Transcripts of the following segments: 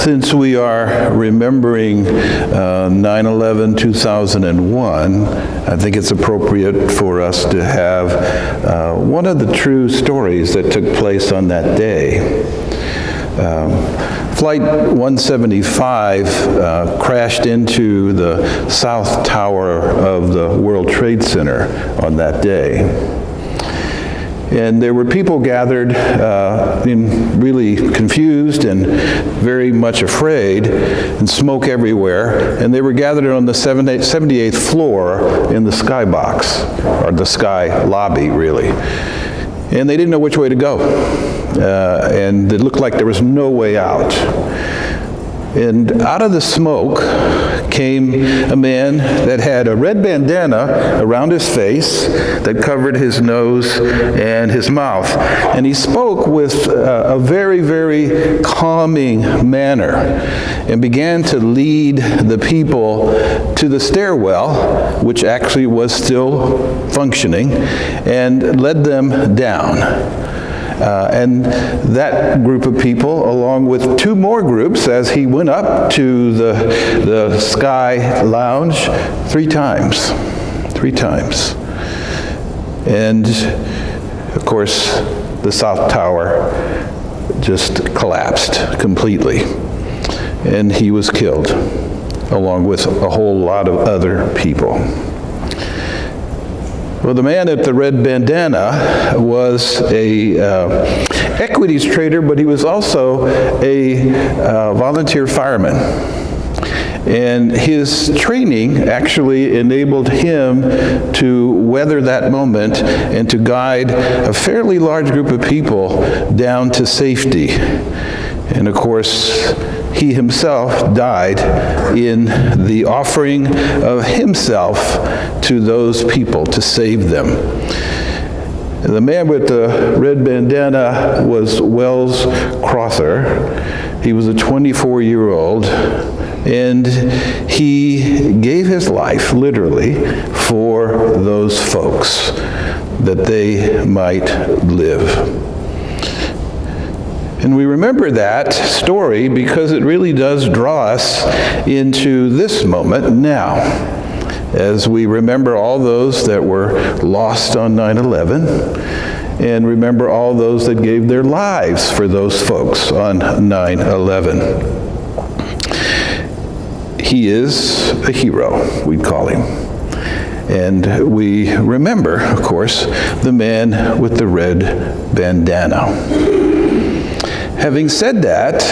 Since we are remembering 9/11/2001, I think it's appropriate for us to have one of the true stories that took place on that day. Flight 175 crashed into the South Tower of the World Trade Center on that day. And there were people gathered really confused and very much afraid, and smoke everywhere. And they were gathered on the 78th floor in the skybox, or the sky lobby, really. And they didn't know which way to go. And it looked like there was no way out. And out of the smoke came a man that had a red bandana around his face that covered his nose and his mouth. And he spoke with a very, very calming manner and began to lead the people to the stairwell, which actually was still functioning, and led them down. And that group of people, along with two more groups, as he went up to the Sky Lounge three times. And, of course, the South Tower just collapsed completely. And he was killed, along with a whole lot of other people. Well, the man at the red bandana was a equities trader, but he was also a volunteer fireman. And his training actually enabled him to weather that moment and to guide a fairly large group of people down to safety. And of course, he himself died in the offering of himself to those people to save them. The man with the red bandana was Wells Crowther. He was a 24-year-old, and he gave his life, literally, for those folks, that they might live. And we remember that story because it really does draw us into this moment now, as we remember all those that were lost on 9/11, and remember all those that gave their lives for those folks on 9/11. He is a hero, we'd call him. And we remember, of course, the man with the red bandana. Having said that,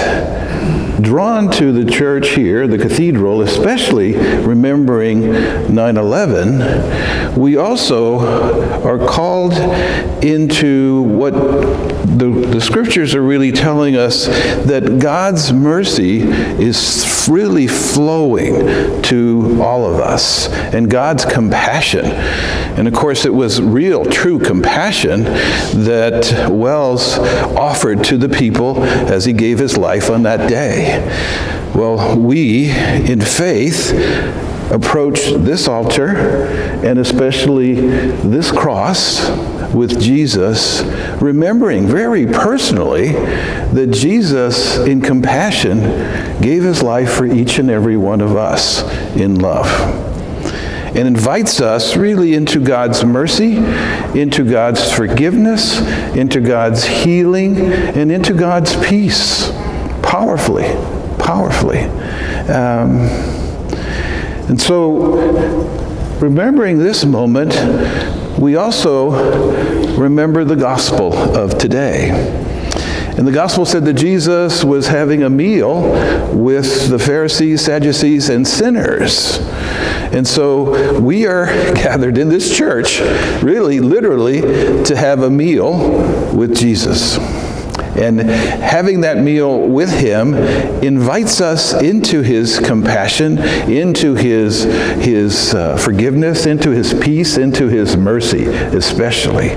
drawn to the church here, the cathedral, especially remembering 9/11, we also are called into what the scriptures are really telling us, that God's mercy is really flowing to all of us, and God's compassion. And of course, it was real, true compassion that Wells offered to the people as he gave his life on that day. Well, we, in faith, approach this altar, and especially this cross, with Jesus, remembering very personally that Jesus, in compassion, gave his life for each and every one of us in love. And invites us really into God's mercy, into God's forgiveness, into God's healing, and into God's peace. Powerfully, powerfully. And so, remembering this moment, we also remember the gospel of today. And the gospel said that Jesus was having a meal with the Pharisees, Sadducees, and sinners. And so we are gathered in this church, really, literally, to have a meal with Jesus. And having that meal with him invites us into his compassion, into his forgiveness, into his peace, into his mercy, especially.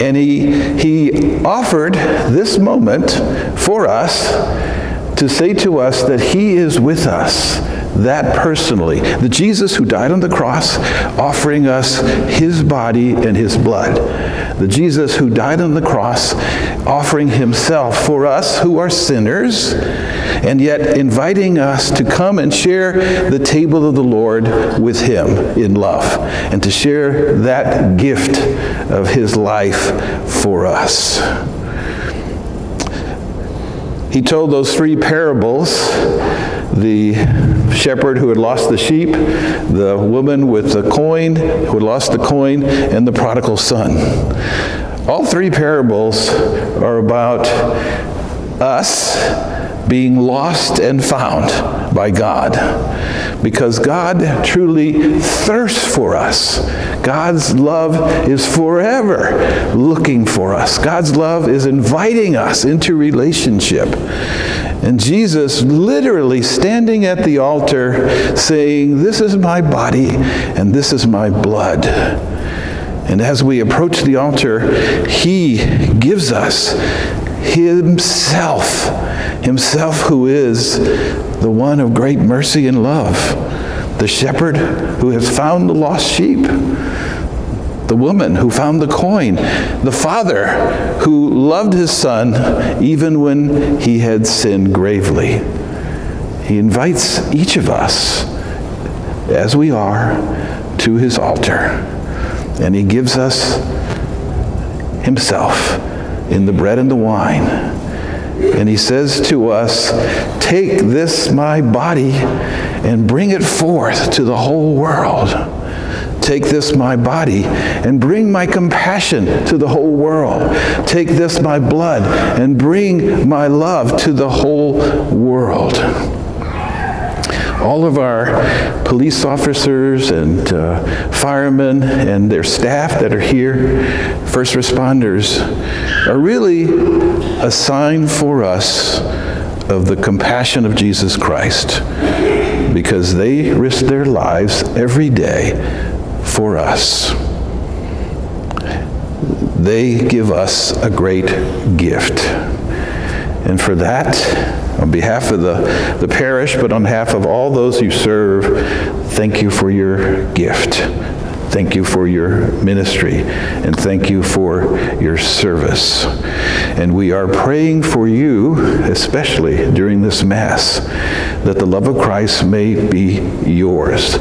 And he offered this moment for us to say to us that he is with us that personally. The Jesus who died on the cross, offering us his body and his blood. The Jesus who died on the cross, offering himself for us who are sinners, and yet inviting us to come and share the table of the Lord with him in love, and to share that gift of his life for us. He told those three parables: the shepherd who had lost the sheep, the woman with the coin who had lost the coin, and the prodigal son. All three parables are about us being lost and found by God, because God truly thirsts for us. God's love is forever looking for us. God's love is inviting us into relationship. And Jesus literally standing at the altar saying, "This is my body and this is my blood." And as we approach the altar, he gives us himself who is the one of great mercy and love, the shepherd who has found the lost sheep, the woman who found the coin, the father who loved his son even when he had sinned gravely. He invites each of us, as we are, to his altar, and he gives us himself in the bread and the wine. And he says to us, "Take this my body and bring it forth to the whole world. Take this my body and bring my compassion to the whole world. Take this my blood and bring my love to the whole world." All of our police officers and firemen and their staff that are here, first responders, are really a sign for us of the compassion of Jesus Christ, because they risk their lives every day for us. They give us a great gift. And for that, on behalf of the parish, but on behalf of all those you serve, thank you for your gift. Thank you for your ministry, and thank you for your service. And we are praying for you, especially during this Mass, that the love of Christ may be yours,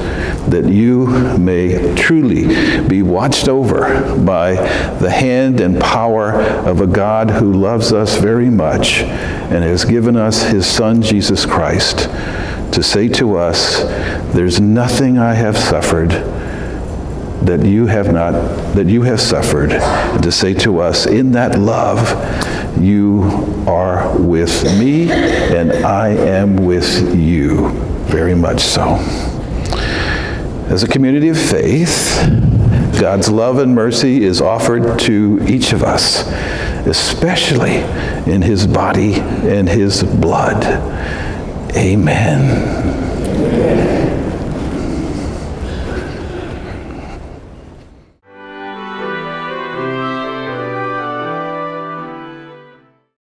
that you may truly be watched over by the hand and power of a God who loves us very much and has given us his Son, Jesus Christ, to say to us, "There's nothing I have suffered that you have suffered," and to say to us, "In that love, you are with me, and I am with you," very much so. As a community of faith, God's love and mercy is offered to each of us, especially in his body and his blood. Amen.